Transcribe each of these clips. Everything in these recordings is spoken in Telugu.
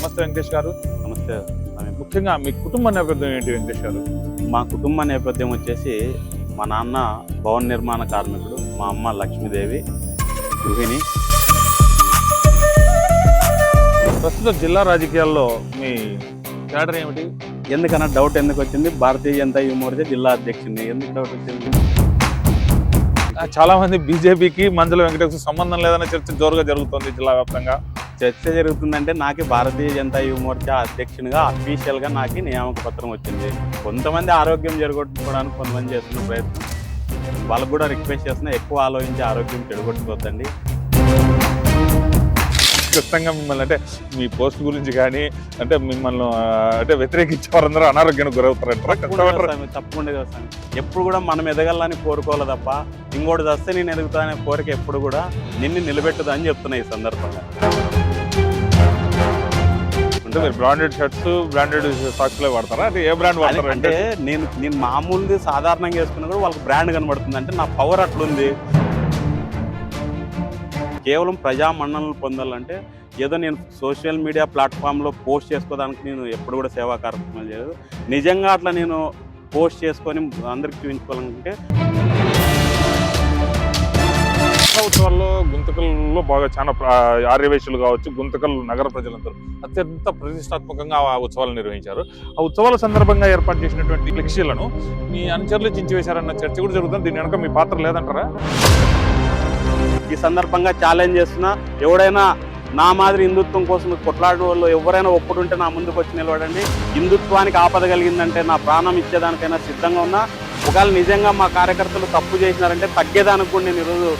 నమస్తే వెంకటేష్ గారు. నమస్తే. ముఖ్యంగా మీ కుటుంబ నేపథ్యం ఏంటి వెంకటేష్ గారు? మా కుటుంబ నేపథ్యం వచ్చేసి మా నాన్న భవన నిర్మాణ కార్మికుడు, మా అమ్మ లక్ష్మీదేవి గృహిణి. ప్రస్తుత జిల్లా రాజకీయాల్లో మీ క్యాడర్ ఏమిటి? ఎందుకన్నా డౌట్ ఎందుకు వచ్చింది? భారతీయ జనతా యువ మోర్చా జిల్లా అధ్యక్షుడిని. ఎందుకు డౌట్ వచ్చింది? చాలా మంది బీజేపీకి మంజుల వెంకటేశ్వర సంబంధం లేదన్న చర్చ జోరుగా జరుగుతుంది జిల్లా వ్యాప్తంగా. చర్చ జరుగుతుందంటే నాకు భారతీయ జనతా యువ మోర్చా అధ్యక్షునిగా అఫీషియల్గా నాకు నియామక పత్రం వచ్చింది. కొంతమంది ఆరోగ్యం చెడగొట్టుకోవడానికి కొంతమంది చేస్తున్న ప్రయత్నం, వాళ్ళకు కూడా రిక్వెస్ట్ చేస్తున్నా, ఎక్కువ ఆలోచించి ఆరోగ్యం చెడగొట్టుకోవద్దండి. ఖచ్చితంగా మిమ్మల్ని అంటే మీ పోస్ట్ గురించి కానీ అంటే మిమ్మల్ని అంటే వ్యతిరేకించే వారందరూ అనారోగ్యానికి గురవుతారంటారా? తప్పకుండా చేస్తాను. ఎప్పుడు కూడా మనం ఎదగాలని కోరుకోవాలి తప్ప ఇంకోటి వస్తే నేను ఎదుగుతాననే కోరిక ఎప్పుడు కూడా నిన్ను నిలబెట్టదు అని చెప్తున్నా ఈ సందర్భంగా. అంటే మీరు బ్రాండెడ్ షర్ట్స్, బ్రాండెడ్ సాక్స్లే వాడతారా? అంటే ఏ బ్రాండ్ వాడతారు? అంటే నేను మామూలుది సాధారణంగా వేసుకున్నా కూడా వాళ్ళకి బ్రాండ్ కనబడుతుంది. అంటే నా పవర్ అట్లుంది. కేవలం ప్రజా మన్ననలు పొందాలంటే ఏదో నేను సోషల్ మీడియా ప్లాట్ఫామ్లో పోస్ట్ చేసుకోవడానికి నేను ఎప్పుడు కూడా సేవా కార్యక్రమాలు చేయలేదు. నిజంగా అట్లా నేను పోస్ట్ చేసుకొని అందరికి చూపించుకోవాలనుకుంటే ఉత్సవాల్లో గుంతకల్లో బాగా చాలా ఆర్యవేశ్యులు కావచ్చు, గుంతకల్ నగర ప్రజలందరూ అత్యంత ప్రతిష్టాత్మకంగా ఆ ఉత్సవాలు నిర్వహించారు. ఆ ఉత్సవాల సందర్భంగా ఏర్పాటు చేసినటువంటి ఫ్లెక్సీలను మీ అనుచరులు చించివేశారన్న చర్చ కూడా జరుగుతుంది. దీని వెనక మీ పాత్ర లేదంటారా? ఈ సందర్భంగా ఛాలెంజ్ చేస్తున్నా, ఎవడైనా నా మాదిరి హిందుత్వం కోసం కొట్లాడే వాళ్ళు ఎవరైనా ఒప్పుడుంటే నా ముందుకు వచ్చి నిలబడండి. హిందుత్వానికి ఆపద కలిగిందంటే నా ప్రాణం ఇచ్చేదానికైనా సిద్ధంగా ఉన్నా. ఒకవేళ నిజంగా మా కార్యకర్తలు తప్పు చేసినారంటే తగ్గేదానికి కూడా నేను ఈరోజు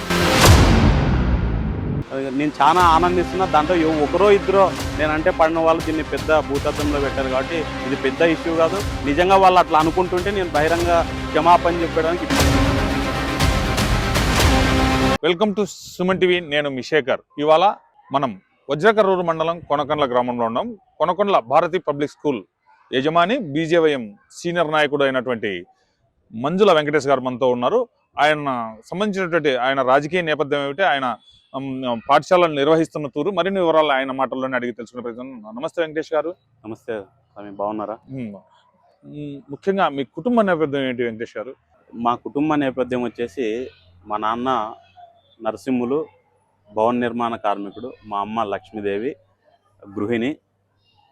నేను చాలా ఆనందిస్తున్నా. దాంట్లో ఒకరో ఇద్దరో నేనంటే పడిన వాళ్ళు దీన్ని పెద్ద భూతత్వంలో పెట్టారు కాబట్టి ఇది పెద్ద ఇష్యూ కాదు. నిజంగా వాళ్ళు అట్లా అనుకుంటుంటే నేను బహిరంగ క్షమాపణ చెప్పడానికి. Welcome to Suman TV. నేను మీ శేఖర్. ఇవాళ మనం వజ్రకర్రూరు మండలం కొనకొండ్ల గ్రామంలో ఉన్నాం. కొనకొండ్ల భారతీ పబ్లిక్ స్కూల్ యజమాని, బీజేవైఎం సీనియర్ నాయకుడు అయినటువంటి మంజుల వెంకటేష్ గారు మనతో ఉన్నారు. ఆయన సంబంధించినటువంటి ఆయన రాజకీయ నేపథ్యం ఏమిటి, ఆయన పాఠశాలను నిర్వహిస్తున్న తూరు, మరిన్ని వివరాలు ఆయన మాటల్లోనే అడిగి తెలుసుకునే ప్రయత్నం. నమస్తే వెంకటేష్ గారు. నమస్తే స్వామి, బాగున్నారా? ముఖ్యంగా మీ కుటుంబ నేపథ్యం ఏంటి వెంకటేష్ గారు? మా కుటుంబ నేపథ్యం వచ్చేసి మా నాన్న నరసింహులు, భవన నిర్మాణ కార్మికుడు, మా అమ్మ లక్ష్మీదేవి గృహిణి.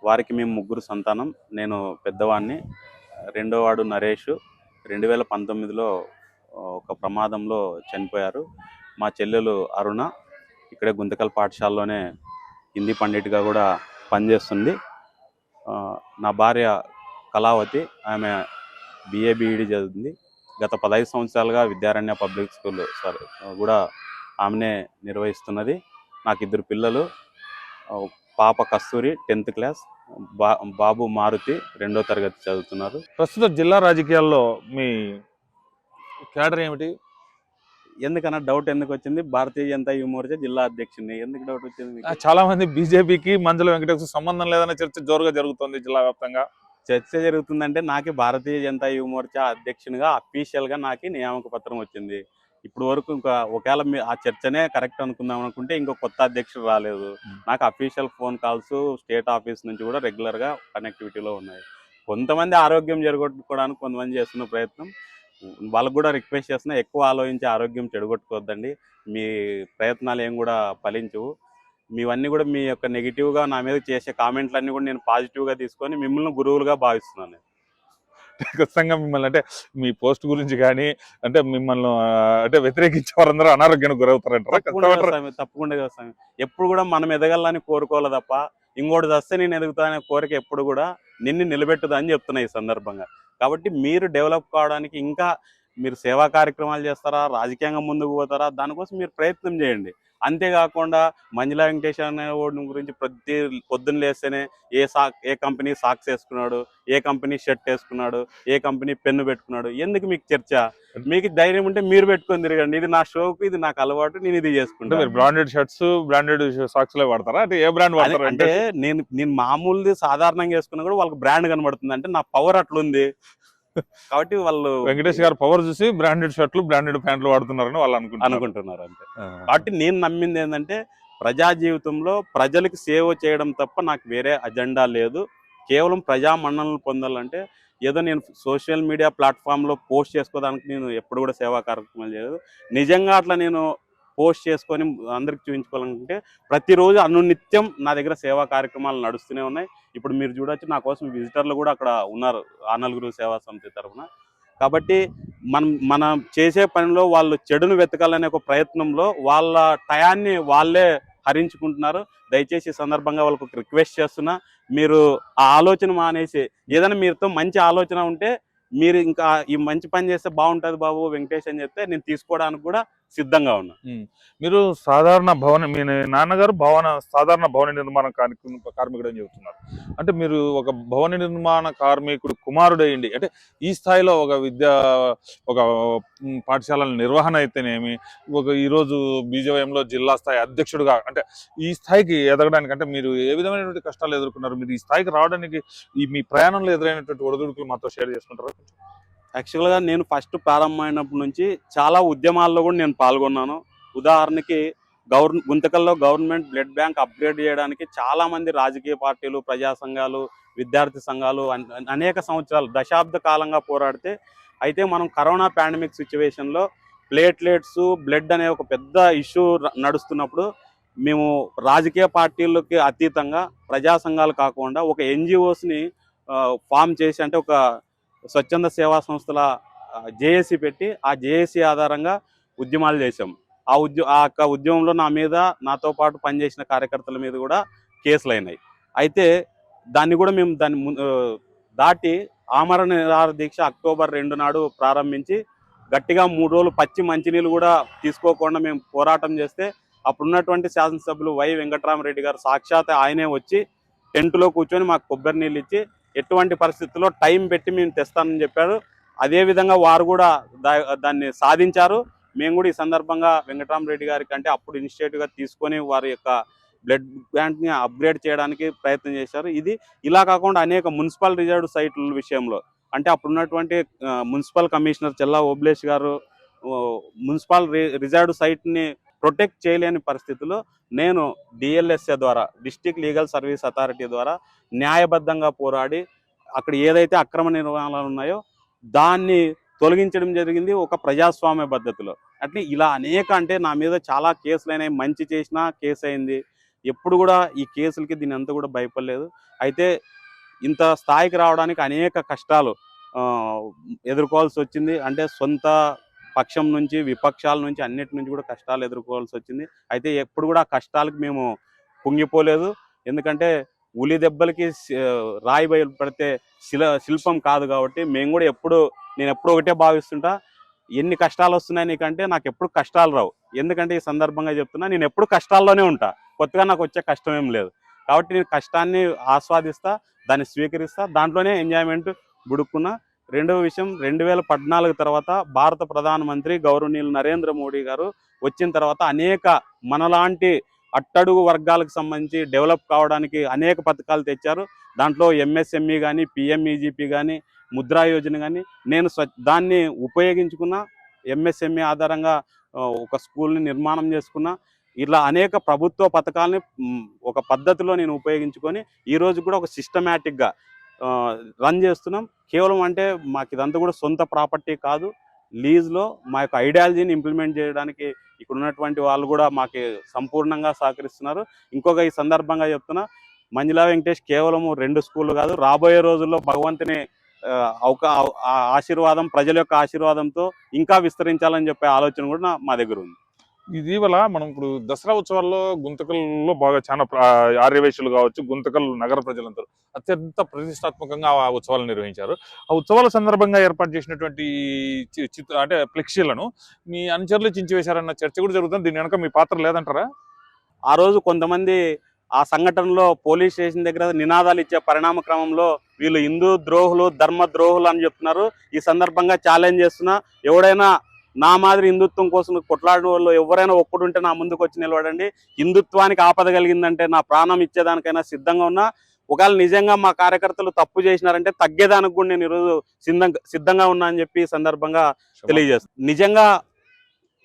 వారికి మేము ముగ్గురు సంతానం. నేను పెద్దవాడిని, రెండోవాడు నరేష్ 2019లో ఒక ప్రమాదంలో చనిపోయారు. మా చెల్లెలు అరుణ ఇక్కడే గుంతకల్ పాఠశాలలోనే హిందీ పండిట్గా కూడా పనిచేస్తుంది. నా భార్య కళావతి, ఆమె BA BEd చదువుతుంది. గత 15 సంవత్సరాలుగా విద్యారణ్య పబ్లిక్ స్కూల్ కూడా ఆమెనే నిర్వహిస్తున్నది. నాకు ఇద్దరు పిల్లలు, పాప కస్తూరి 10th క్లాస్, బాబు మారుతి 2వ తరగతి చదువుతున్నారు. ప్రస్తుత జిల్లా రాజకీయాల్లో మీ క్యాడర్ ఏమిటి? ఎందుకన్నా డౌట్ ఎందుకు వచ్చింది? భారతీయ జనతా యువ మోర్చా జిల్లా అధ్యక్షుడిని. ఎందుకు డౌట్ వచ్చింది? చాలా మంది బీజేపీకి మంజుల వెంకటేశ్వర సంబంధం లేదన్న చర్చ జోరుగా జరుగుతుంది జిల్లా వ్యాప్తంగా. చర్చ జరుగుతుందంటే నాకు భారతీయ జనతా యువ మోర్చా అధ్యక్షునిగా అఫీషియల్గా నాకు నియామక పత్రం వచ్చింది. ఇప్పుడు వరకు ఇంకా ఒకవేళ ఆ చర్చనే కరెక్ట్ అనుకుందాం అనుకుంటే ఇంకో కొత్త అధ్యక్షుడు రాలేదు. నాకు official phone calls state office నుంచి కూడా రెగ్యులర్గా కనెక్టివిటీలో ఉన్నాయి. కొంతమంది ఆరోగ్యం జరగొట్టుకోవడానికి కొంతమంది చేస్తున్న ప్రయత్నం, వాళ్ళకు కూడా రిక్వెస్ట్ చేస్తున్నా, ఎక్కువ ఆలోచించి ఆరోగ్యం చెడగొట్టుకోవద్దండి. మీ ప్రయత్నాలు ఏం కూడా ఫలించవు. మీవన్నీ కూడా మీ యొక్క నెగిటివ్గా నా మీద చేసే కామెంట్లన్నీ కూడా నేను పాజిటివ్గా తీసుకొని మిమ్మల్ని గురువులుగా భావిస్తున్నాను. ఖచ్చితంగా మిమ్మల్ని అంటే మీ పోస్ట్ గురించి కానీ అంటే మిమ్మల్ని అంటే వ్యతిరేకించే వారందరూ అనారోగ్యానికి గురవుతారంటారా? తప్పకుండా చేస్తాను. ఎప్పుడు కూడా మనం ఎదగాలని కోరుకోవాలి తప్ప ఇంకోటి వస్తే నేను ఎదుగుతాననే కోరిక ఎప్పుడు కూడా నిన్ను నిలబెట్టదు అని చెప్తున్నా ఈ సందర్భంగా. కాబట్టి మీరు డెవలప్ కావడానికి ఇంకా మీరు సేవా కార్యక్రమాలు చేస్తారా, రాజకీయంగా ముందుకు పోతారా, దానికోసం మీరు ప్రయత్నం చేయండి. అంతేకాకుండా మంజుల వెంకటేష్ అనే వాడి గురించి పొద్దున్న లేస్తేనే ఏ కంపెనీ సాక్స్ వేసుకున్నాడు, ఏ కంపెనీ షర్ట్ వేసుకున్నాడు, ఏ కంపెనీ పెన్ను పెట్టుకున్నాడు, ఎందుకు మీకు చర్చ? మీకు ధైర్యం ఉంటే మీరు పెట్టుకొని తిరగండి. ఇది నా షోకు, ఇది నాకు అలవాటు, నేను ఇది చేసుకుంటాను. మీరు బ్రాండెడ్ షర్ట్స్, బ్రాండెడ్ సాక్స్లే వాడతారా? అంటే ఏ బ్రాండ్ వాడతారు? అంటే నేను మామూలుది సాధారణంగా వేసుకున్నా కూడా వాళ్ళకి బ్రాండ్ కనబడుతుంది. అంటే నా పవర్ అట్లుంది. కాబట్టి వాళ్ళు వెంకటేష్ గారు పవర్ చూసి బ్రాండెడ్ షర్ట్లు, బ్రాండెడ్ ప్యాంట్లు వాడుతున్నారని వాళ్ళు అనుకుంటున్నారు అంతే. కాబట్టి నేను నమ్మింది ఏంటంటే ప్రజా జీవితంలో ప్రజలకు సేవ చేయడం తప్ప నాకు వేరే అజెండా లేదు. కేవలం ప్రజా మన్ననలు పొందాలంటే ఏదో నేను సోషల్ మీడియా ప్లాట్ఫామ్లో పోస్ట్ చేసుకోవడానికి నేను ఎప్పుడు కూడా సేవా కార్యక్రమాలు చేయలేదు. నిజంగా అట్లా నేను పోస్ట్ చేసుకొని అందరికి చూపించుకోవాలంటే ప్రతిరోజు అనునిత్యం నా దగ్గర సేవా కార్యక్రమాలు నడుస్తూనే ఉన్నాయి. ఇప్పుడు మీరు చూడొచ్చు, నా కోసం విజిటర్లు కూడా అక్కడ ఉన్నారు ఆ నలుగురు సేవా సమితి తరఫున. కాబట్టి మనం చేసే పనిలో వాళ్ళు చెడును వెతకాలనే ఒక ప్రయత్నంలో వాళ్ళ టయాన్ని వాళ్ళే హరించుకుంటున్నారు. దయచేసి ఈ సందర్భంగా వాళ్ళకు ఒక రిక్వెస్ట్ చేస్తున్నా, మీరు ఆ ఆలోచన మానేసి ఏదైనా మీతో మంచి ఆలోచన ఉంటే మీరు ఇంకా ఈ మంచి పని చేస్తే బాగుంటుంది బాబు వెంకటేష్ అని చెప్తే నేను తీసుకోవడానికి కూడా సిద్ధంగా ఉన్నా. మీరు సాధారణ మీ నాన్నగారు సాధారణ భవన నిర్మాణ కార్మికుడు అని చెబుతున్నారు. అంటే మీరు ఒక భవన నిర్మాణ కార్మికుడు కుమారుడు అయ్యింది అంటే ఈ స్థాయిలో ఒక పాఠశాలల నిర్వహణ అయితేనేమి, ఈరోజు బీజేవైఎంలో జిల్లా స్థాయి అధ్యక్షుడుగా అంటే ఈ స్థాయికి ఎదగడానికి అంటే మీరు ఏ విధమైనటువంటి కష్టాలు ఎదుర్కొన్నారు? మీరు ఈ స్థాయికి రావడానికి మీ ప్రయాణంలో ఎదురైనటువంటి ఒడిదుడుకులు మాతో షేర్ చేసుకుంటారా? యాక్చువల్గా నేను ఫస్ట్ ప్రారంభమైనప్పటి నుంచి చాలా ఉద్యమాల్లో కూడా నేను పాల్గొన్నాను. ఉదాహరణకి గుంతకల్లో గవర్నమెంట్ బ్లడ్ బ్యాంక్ అప్గ్రేడ్ చేయడానికి చాలామంది రాజకీయ పార్టీలు, ప్రజా సంఘాలు, విద్యార్థి సంఘాలు అనేక సంవత్సరాలు దశాబ్ద కాలంగా పోరాడితే, అయితే మనం కరోనా పాండమిక్ సిచ్యువేషన్లో ప్లేట్లెట్స్ బ్లడ్ అనే ఒక పెద్ద ఇష్యూ నడుస్తున్నప్పుడు మేము రాజకీయ పార్టీలకి అతీతంగా ప్రజా సంఘాలు కాకుండా ఒక ఎన్జిఓస్ని ఫామ్ చేసి, అంటే ఒక స్వచ్ఛంద సేవా సంస్థల జేఏసీ పెట్టి ఆ జేఏసీ ఆధారంగా ఉద్యమాలు చేశాం. ఆ ఉద్యమంలో నా మీద, నాతో పాటు పనిచేసిన కార్యకర్తల మీద కూడా కేసులు అయినాయి. అయితే దాన్ని కూడా మేము దాటి ఆమరణ నిరాహార దీక్ష అక్టోబర్ 2 నాడు ప్రారంభించి గట్టిగా 3 రోజులు పచ్చి మంచినీళ్ళు కూడా తీసుకోకుండా మేము పోరాటం చేస్తే, అప్పుడున్నటువంటి శాసనసభ్యులు వై వెంకటరామరెడ్డి గారు సాక్షాత్ ఆయనే వచ్చి టెంట్లో కూర్చొని మాకు కొబ్బరి నీళ్ళు ఇచ్చి ఎటువంటి పరిస్థితుల్లో టైం పెట్టి మేము తెస్తానని చెప్పారు. అదేవిధంగా వారు కూడా దాన్ని సాధించారు. మేము కూడా ఈ సందర్భంగా వెంకటరామరెడ్డి గారికి అంటే అప్పుడు ఇనిషియేటివ్గా తీసుకొని వారి యొక్క బ్లడ్ బ్యాంక్ని అప్గ్రేడ్ చేయడానికి ప్రయత్నం చేశారు. ఇలా కాకుండా అనేక మున్సిపల్ రిజర్వ్డ్ సైట్ల విషయంలో అంటే అప్పుడున్నటువంటి మున్సిపల్ కమిషనర్ చెల్లా ఓబ్లేష్ గారు మున్సిపల్ రిజర్వ్డ్ సైట్ని ప్రొటెక్ట్ చేయలేని పరిస్థితుల్లో నేను డిఎల్ఎస్ఏ ద్వారా, డిస్ట్రిక్ట్ లీగల్ సర్వీస్ అథారిటీ ద్వారా న్యాయబద్ధంగా పోరాడి అక్కడ ఏదైతే అక్రమ నిర్మాణాలు ఉన్నాయో దాన్ని తొలగించడం జరిగింది ఒక ప్రజాస్వామ్య పద్ధతిలో. అంటే ఇలా అంటే నా మీద చాలా కేసులు అయినాయి. మంచి చేసినా కేసు అయింది. ఎప్పుడు కూడా ఈ కేసులకి దీని అంతా కూడా భయపడలేదు. అయితే ఇంత స్థాయికి రావడానికి అనేక కష్టాలు ఎదుర్కోవాల్సి వచ్చింది. అంటే సొంత పక్షం నుంచి, విపక్షాల నుంచి, అన్నిటి నుంచి కూడా కష్టాలు ఎదుర్కోవాల్సి వచ్చింది. అయితే ఎప్పుడు కూడా కష్టాలకు మేము కుంగిపోలేదు. ఎందుకంటే ఉలి దెబ్బలకి రాయి బయలు పడితే శిల్పం కాదు కాబట్టి మేము కూడా నేను ఎప్పుడు ఒకటే భావిస్తుంటా, ఎన్ని కష్టాలు వస్తున్నాయి నీకంటే నాకు ఎప్పుడు కష్టాలు రావు. ఎందుకంటే ఈ సందర్భంగా చెప్తున్నా, నేను ఎప్పుడు కష్టాల్లోనే ఉంటా, కొత్తగా నాకు వచ్చే కష్టం ఏం లేదు. కాబట్టి నేను కష్టాన్ని ఆస్వాదిస్తా, దాన్ని స్వీకరిస్తా, దాంట్లోనే ఎంజాయ్మెంట్ బుడుక్కున్నా. రెండవ విషయం, 2014 తర్వాత భారత ప్రధానమంత్రి గౌరవనీయులు నరేంద్ర మోడీ గారు వచ్చిన తర్వాత అనేక మనలాంటి అట్టడుగు వర్గాలకు సంబంధించి డెవలప్ కావడానికి అనేక పథకాలు తెచ్చారు. దాంట్లో ఎంఎస్ఎంఈ కానీ, పిఎంఈజీపీ కానీ, ముద్రా యోజన కానీ నేను దాన్ని ఉపయోగించుకున్న. ఎంఎస్ఎంఈ ఆధారంగా ఒక స్కూల్ని నిర్మాణం చేసుకున్నా. ఇలా అనేక ప్రభుత్వ పథకాలని ఒక పద్ధతిలో నేను ఉపయోగించుకొని ఈరోజు కూడా ఒక సిస్టమేటిక్గా రన్ చేస్తున్నాం. కేవలం అంటే మాకు ఇదంతా కూడా సొంత ప్రాపర్టీ కాదు, లీజ్లో మా యొక్క ఐడియాలజీని ఇంప్లిమెంట్ చేయడానికి ఇక్కడ ఉన్నటువంటి వాళ్ళు కూడా మాకు సంపూర్ణంగా సహకరిస్తున్నారు. ఇంకొక ఈ సందర్భంగా చెప్తున్నా, మంజులా వెంకటేష్ కేవలం 2 స్కూళ్ళు కాదు, రాబోయే రోజుల్లో భగవంతుని ఆశీర్వాదం, ప్రజల యొక్క ఆశీర్వాదంతో ఇంకా విస్తరించాలని చెప్పే ఆలోచన కూడా మా దగ్గర ఉంది. ఇటీవల మనం ఇప్పుడు దసరా ఉత్సవాల్లో గుంతకల్లో బాగా చాలా ఆర్యవేశ్యులు కావచ్చు, గుంతకల్ నగర ప్రజలందరూ అత్యంత ప్రతిష్టాత్మకంగా ఆ ఉత్సవాలు నిర్వహించారు. ఆ ఉత్సవాల సందర్భంగా ఏర్పాటు చేసినటువంటి అంటే ఫ్లెక్సీలను మీ అనుచరులు చించివేశారన్న చర్చ కూడా జరుగుతుంది. దీని వెనక మీ పాత్ర లేదంటారా? ఆ రోజు కొంతమంది ఆ సంఘటనలో పోలీస్ స్టేషన్ దగ్గర నినాదాలు ఇచ్చే పరిణామ క్రమంలో వీళ్ళు హిందూ ద్రోహులు, ధర్మ ద్రోహులు అని చెప్తున్నారు. ఈ సందర్భంగా ఛాలెంజ్ చేస్తున్నా, ఎవడైనా నా మాదిరి హిందుత్వం కోసం కొట్లాడిన వాళ్ళు ఎవరైనా ఒక్కడుంటే నా ముందుకు వచ్చి నిలబడండి. హిందుత్వానికి ఆపద కలిగిందంటే నా ప్రాణం ఇచ్చేదానికైనా సిద్ధంగా ఉన్నా. ఒకవేళ నిజంగా మా కార్యకర్తలు తప్పు చేసినారంటే తగ్గేదానికి కూడా నేను ఈరోజు సిద్ధంగా ఉన్నా అని చెప్పి ఈ సందర్భంగా తెలియజేస్తాను. నిజంగా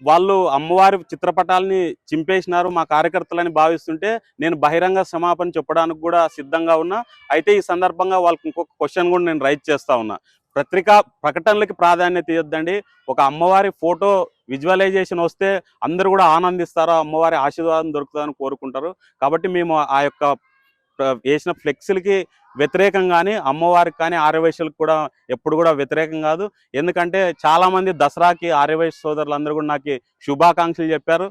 వాళ్ళు అమ్మవారి చిత్రపటాలని చింపేసినారు మా కార్యకర్తలని భావిస్తుంటే నేను బహిరంగ క్షమాపణ చెప్పడానికి కూడా సిద్ధంగా ఉన్నా. అయితే ఈ సందర్భంగా వాళ్ళకి ఇంకొక క్వశ్చన్ కూడా నేను రైజ్ చేస్తా ఉన్నా. పత్రికా ప్రకటనలకి ప్రాధాన్యత ఇవ్వద్దండి. ఒక అమ్మవారి ఫోటో విజువలైజేషన్ వస్తే అందరూ కూడా ఆనందిస్తారు, అమ్మవారి ఆశీర్వాదం దొరుకుతుందని కోరుకుంటారు. కాబట్టి మేము ఆ యొక్క వేసిన ఫ్లెక్స్లకి వ్యతిరేకం కానీ అమ్మవారికి కానీ ఆర్యవైశ్యులకు కూడా ఎప్పుడు కూడా వ్యతిరేకం కాదు. ఎందుకంటే చాలామంది దసరాకి ఆర్యవైశ్య సోదరులందరూ కూడా నాకు శుభాకాంక్షలు చెప్పారు.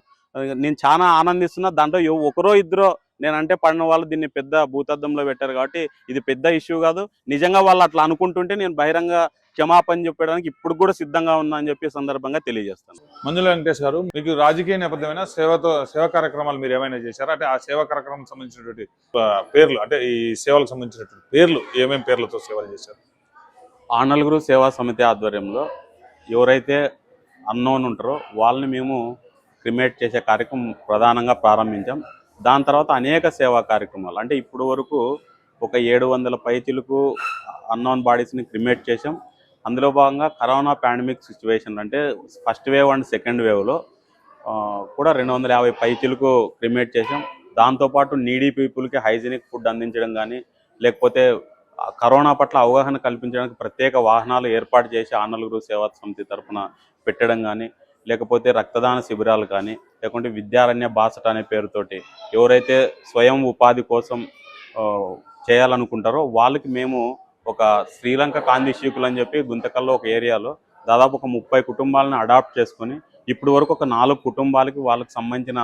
నేను చాలా ఆనందిస్తున్నా. దాంట్లో ఒకరో ఇద్దరో నేనంటే పడిన వాళ్ళు దీన్ని పెద్ద భూతద్దంలో పెట్టారు కాబట్టి ఇది పెద్ద ఇష్యూ కాదు. నిజంగా వాళ్ళు అట్లా అనుకుంటుంటే నేను బహిరంగ క్షమాపణ చెప్పడానికి ఇప్పుడు కూడా సిద్ధంగా ఉన్నా అని చెప్పి సందర్భంగా తెలియజేస్తాను. మంజుల వెంకటేష్ గారు, మీకు రాజకీయ నేపథ్యమైన సేవా కార్యక్రమాలు మీరు ఏమైనా చేశారా? అంటే ఆ సేవా కార్యక్రమం సంబంధించినటువంటి పేర్లు, అంటే ఈ సేవలకు సంబంధించినటువంటి పేర్లు, ఏమేమి పేర్లతో సేవలు చేశారు? ఆనలుగురు సేవా సమితి ఆధ్వర్యంలో ఎవరైతే అన్నోన్ ఉంటారో వాళ్ళని మేము క్రిమేట్ చేసే కార్యక్రమం ప్రధానంగా ప్రారంభించాం. దాని తర్వాత అనేక సేవా కార్యక్రమాలు, అంటే ఇప్పుడు వరకు ఒక 700 పైచిలకు అన్నోన్ బాడీస్ని క్రిమేట్ చేసాం. అందులో భాగంగా కరోనా పాండమిక్ సిచ్యువేషన్, అంటే ఫస్ట్ వేవ్ అండ్ సెకండ్ వేవ్లో కూడా 250 పైచిలకు క్రిమేట్ చేసాం. దాంతోపాటు నీడీ పీపుల్కి హైజీనిక్ ఫుడ్ అందించడం కానీ, లేకపోతే కరోనా పట్ల అవగాహన కల్పించడానికి ప్రత్యేక వాహనాలు ఏర్పాటు చేసి ఆనలుగురు సేవా సమితి తరఫున పెట్టడం కానీ, లేకపోతే రక్తదాన శిబిరాలు కానీ, లేకుంటే విద్యారణ్య బాసట అనే పేరుతోటి ఎవరైతే స్వయం ఉపాధి కోసం చేయాలనుకుంటారో వాళ్ళకి మేము ఒక శ్రీలంక కాందిశీకులు అని చెప్పి గుంతకల్లో ఒక ఏరియాలో దాదాపు ఒక 30 కుటుంబాలను అడాప్ట్ చేసుకొని ఇప్పుడు వరకు ఒక 4 కుటుంబాలకి వాళ్ళకి సంబంధించిన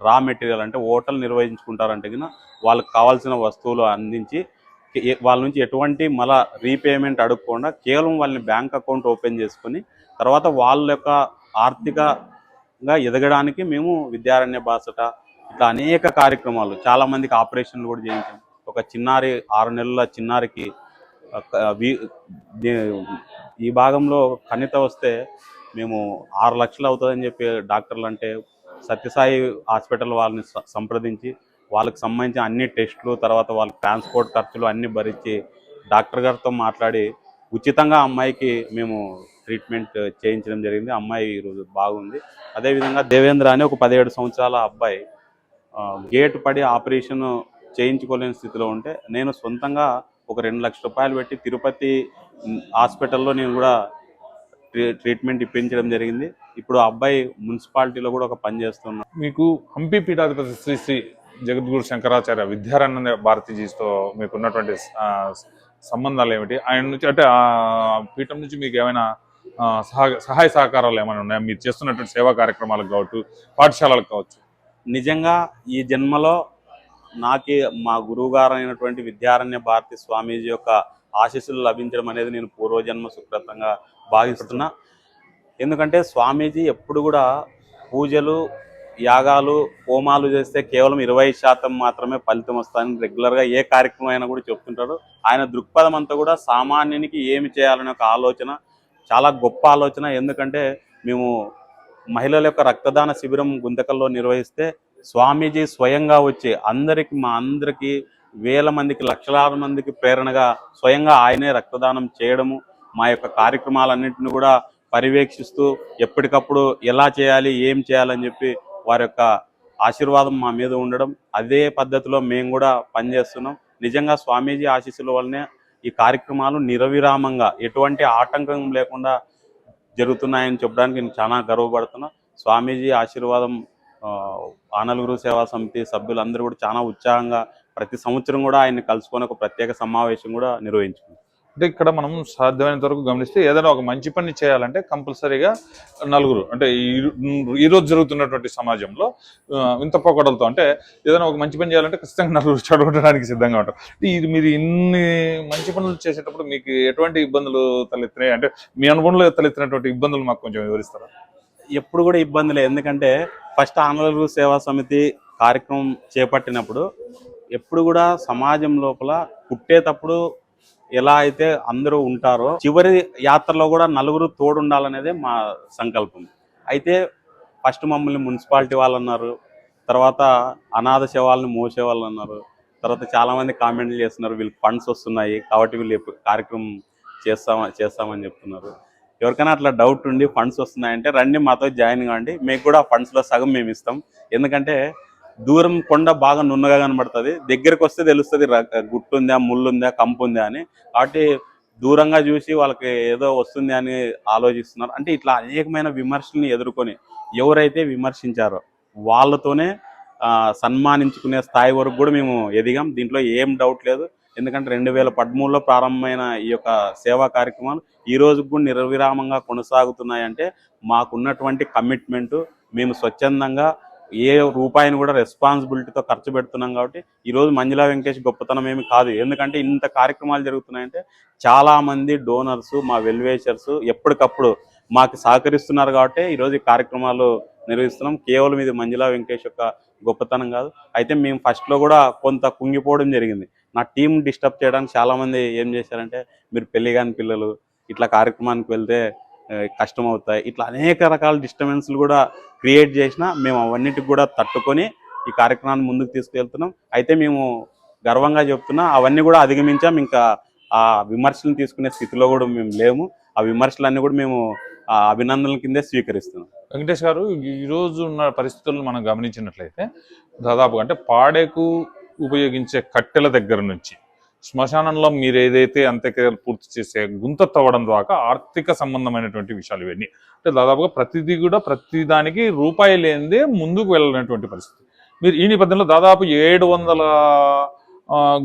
రా మెటీరియల్, అంటే హోటల్ నిర్వహించుకుంటారంటే కన్నా వాళ్ళకి కావాల్సిన వస్తువులు అందించి వాళ్ళ నుంచి ఎటువంటి మళ్ళా రీపేమెంట్ అడగకుండా కేవలం వాళ్ళని బ్యాంక్ అకౌంట్ ఓపెన్ చేసుకొని తర్వాత వాళ్ళ యొక్క ఆర్థికంగా ఎదగడానికి మేము విద్యారణ్య బాసట ఇట్లా అనేక కార్యక్రమాలు, చాలామందికి ఆపరేషన్లు కూడా చేయించాం. ఒక చిన్నారి 6 నెలల చిన్నారికి ఈ భాగంలో కణిత వస్తే మేము 6 లక్షలు అవుతుందని చెప్పి డాక్టర్లు అంటే సత్యసాయి హాస్పిటల్ వాళ్ళని సంప్రదించి వాళ్ళకి సంబంధించిన అన్ని టెస్టులు, తర్వాత వాళ్ళకి ట్రాన్స్పోర్ట్ ఖర్చులు అన్నీ భరించి డాక్టర్ గారితో మాట్లాడి ఉచితంగా అమ్మాయికి మేము ట్రీట్మెంట్ చేయించడం జరిగింది. అమ్మాయి ఈరోజు బాగుంది. అదేవిధంగా దేవేంద్ర అని ఒక 17 సంవత్సరాల అబ్బాయి గేట్ పడి ఆపరేషన్ చేయించుకోలేని స్థితిలో ఉంటే నేను సొంతంగా ఒక 2 లక్షల రూపాయలు పెట్టి తిరుపతి హాస్పిటల్లో నేను కూడా ట్రీట్మెంట్ ఇప్పించడం జరిగింది. ఇప్పుడు ఆ అబ్బాయి మున్సిపాలిటీలో కూడా ఒక పని చేస్తున్నాడు. మీకు హంపి పీఠాధిపతి శ్రీ శ్రీ జగద్గురు శంకరాచార్య విద్యారణ్య భారతీజీతో మీకు ఉన్నటువంటి సంబంధాలు ఏమిటి? ఆయన నుంచి, అంటే ఆ పీఠం నుంచి మీకు ఏమైనా సహాయ సహకారాలు ఏమైనా ఉన్నాయా? మీరు చేస్తున్నటువంటి సేవా కార్యక్రమాలకు కావచ్చు, పాఠశాలలకు కావచ్చు. నిజంగా ఈ జన్మలో నాకే మా గురువుగారు అయినటువంటి విద్యారణ్య భారతి స్వామీజీ యొక్క ఆశీస్సులు లభించడం అనేది నేను పూర్వజన్మ సుకృతంగా భావిస్తున్నా. ఎందుకంటే స్వామీజీ ఎప్పుడు కూడా పూజలు, యాగాలు, హోమాలు చేస్తే కేవలం 20% మాత్రమే ఫలితం వస్తుందని రెగ్యులర్గా ఏ కార్యక్రమం అయినా కూడా చెప్తుంటారు. ఆయన దృక్పథం అంతా కూడా సామాన్యునికి ఏమి చేయాలనే ఒక ఆలోచన, చాలా గొప్ప ఆలోచన. ఎందుకంటే మేము మహిళల యొక్క రక్తదాన శిబిరం గుంతకల్లో నిర్వహిస్తే స్వామీజీ స్వయంగా వచ్చి మా అందరికీ వేల మందికి, లక్షలాది మందికి ప్రేరణగా స్వయంగా ఆయనే రక్తదానం చేయడము, మా యొక్క కార్యక్రమాలన్నింటినీ కూడా పర్యవేక్షిస్తూ ఎప్పటికప్పుడు ఎలా చేయాలి, ఏం చేయాలని చెప్పి వారి యొక్క ఆశీర్వాదం మా మీద ఉండడం, అదే పద్ధతిలో మేము కూడా పనిచేస్తున్నాం. నిజంగా స్వామీజీ ఆశీస్సుల వల్లనే ఈ కార్యక్రమాలు నిరవిరామంగా ఎటువంటి ఆటంకం లేకుండా జరుగుతున్నాయని చెప్పడానికి నేను చాలా గర్వపడుతున్నా. స్వామీజీ ఆశీర్వాదం ఆనలుగురు సేవా సమితి సభ్యులందరూ కూడా చాలా ఉత్సాహంగా ప్రతి సంవత్సరం కూడా ఆయన్ని కలుసుకొని ఒక ప్రత్యేక సమావేశం కూడా నిర్వహించుకుంటాం. అంటే ఇక్కడ మనం సాధ్యమైనంత వరకు గమనిస్తే ఏదైనా ఒక మంచి పని చేయాలంటే కంపల్సరీగా నలుగురు, అంటే ఈరోజు జరుగుతున్నటువంటి సమాజంలో ఇంత పోకడలతో, అంటే ఏదైనా ఒక మంచి పని చేయాలంటే ఖచ్చితంగా నలుగురు చదవడానికి సిద్ధంగా ఉంటారు. ఇది మీరు ఇన్ని మంచి పనులు చేసేటప్పుడు మీకు ఎటువంటి ఇబ్బందులు తలెత్తినాయి? అంటే మీ అనుభవంలో తలెత్తినటువంటి ఇబ్బందులు మాకు కొంచెం వివరిస్తారా? ఎప్పుడు కూడా ఇబ్బందులే. ఎందుకంటే ఫస్ట్ ఆనలుగురు సేవా సమితి కార్యక్రమం చేపట్టినప్పుడు ఎప్పుడు కూడా సమాజం లోపల పుట్టేటప్పుడు ఎలా అయితే అందరూ ఉంటారో చివరి యాత్రలో కూడా నలుగురు తోడుండాలనేదే మా సంకల్పం. అయితే ఫస్ట్ మమ్మల్ని మున్సిపాలిటీ వాళ్ళు అన్నారు, తర్వాత అనాథ శవాలను మోసే వాళ్ళు అన్నారు, తర్వాత చాలామంది కామెంట్లు చేస్తున్నారు వీళ్ళకి ఫండ్స్ వస్తున్నాయి కాబట్టి వీళ్ళు కార్యక్రమం చేస్తామని చెప్తున్నారు. ఎవరికైనా అట్లా డౌట్ ఉండి ఫండ్స్ వస్తున్నాయంటే రండి మాతో జాయిన్ కావండి, మీకు కూడా ఆ ఫండ్స్లో సగం మేము ఇస్తాం. ఎందుకంటే దూరం కొండ బాగా నున్నగా కనబడుతుంది, దగ్గరికి వస్తే తెలుస్తుంది గుట్టు ఉందా, ముళ్ళు ఉందా, కంపు ఉందా అని. కాబట్టి దూరంగా చూసి వాళ్ళకి ఏదో వస్తుంది అని ఆలోచిస్తున్నారు. అంటే ఇట్లా అనేకమైన విమర్శల్ని ఎదుర్కొని ఎవరైతే విమర్శించారో వాళ్ళతోనే సన్మానించుకునే స్థాయి వరకు కూడా మేము ఎదిగాం. దీంట్లో ఏం డౌట్ లేదు. ఎందుకంటే 2013లో ప్రారంభమైన ఈ యొక్క సేవా కార్యక్రమాలు ఈ రోజుకు కూడా నిర్విరామంగా కొనసాగుతున్నాయంటే మాకున్నటువంటి కమిట్మెంటు, మేము స్వచ్ఛందంగా ఏ రూపాయిని కూడా రెస్పాన్సిబిలిటీతో ఖర్చు పెడుతున్నాం. కాబట్టి ఈరోజు మంజులా వెంకటేష్ గొప్పతనం ఏమి కాదు. ఎందుకంటే ఇంత కార్యక్రమాలు జరుగుతున్నాయంటే చాలామంది డోనర్సు, మా వెల్వేషర్సు ఎప్పటికప్పుడు మాకు సహకరిస్తున్నారు. కాబట్టి ఈరోజు ఈ కార్యక్రమాలు నిర్వహిస్తున్నాం. కేవలం ఇది మంజులా వెంకటేష్ యొక్క గొప్పతనం కాదు. అయితే మేము ఫస్ట్లో కూడా కొంత కుంగిపోవడం జరిగింది. నా టీం డిస్టర్బ్ చేయడానికి చాలామంది ఏం చేశారంటే, మీరు పెళ్లి కాని పిల్లలు ఇట్లా కార్యక్రమానికి వెళ్తే కష్టం అవుతాయి, ఇట్లా అనేక రకాల డిస్టర్బెన్స్లు కూడా క్రియేట్ చేసినా మేము అవన్నిటికి కూడా తట్టుకొని ఈ కార్యక్రమాన్ని ముందుకు తీసుకెళ్తున్నాం. అయితే మేము గర్వంగా చెప్తున్నా అవన్నీ కూడా అధిగమించాం. ఇంకా ఆ విమర్శలను తీసుకునే స్థితిలో కూడా మేము లేము. ఆ విమర్శలన్నీ కూడా మేము అభినందనల కిందే స్వీకరిస్తున్నాం. వెంకటేష్ గారు, ఈరోజు ఉన్న పరిస్థితులను మనం గమనించినట్లయితే దాదాపు అంటే పాడేకు ఉపయోగించే కట్టెల దగ్గర నుంచి శ్మశానంలో మీరు ఏదైతే అంత్యక్రియలు పూర్తి చేసే గుంత తవ్వడం ద్వారా ఆర్థిక సంబంధమైనటువంటి విషయాలు ఇవన్నీ అంటే దాదాపుగా ప్రతిదీ కూడా ప్రతిదానికి రూపాయి లేనిదే ముందుకు వెళ్ళినటువంటి పరిస్థితి. మీరు ఈ నేపథ్యంలో దాదాపు 700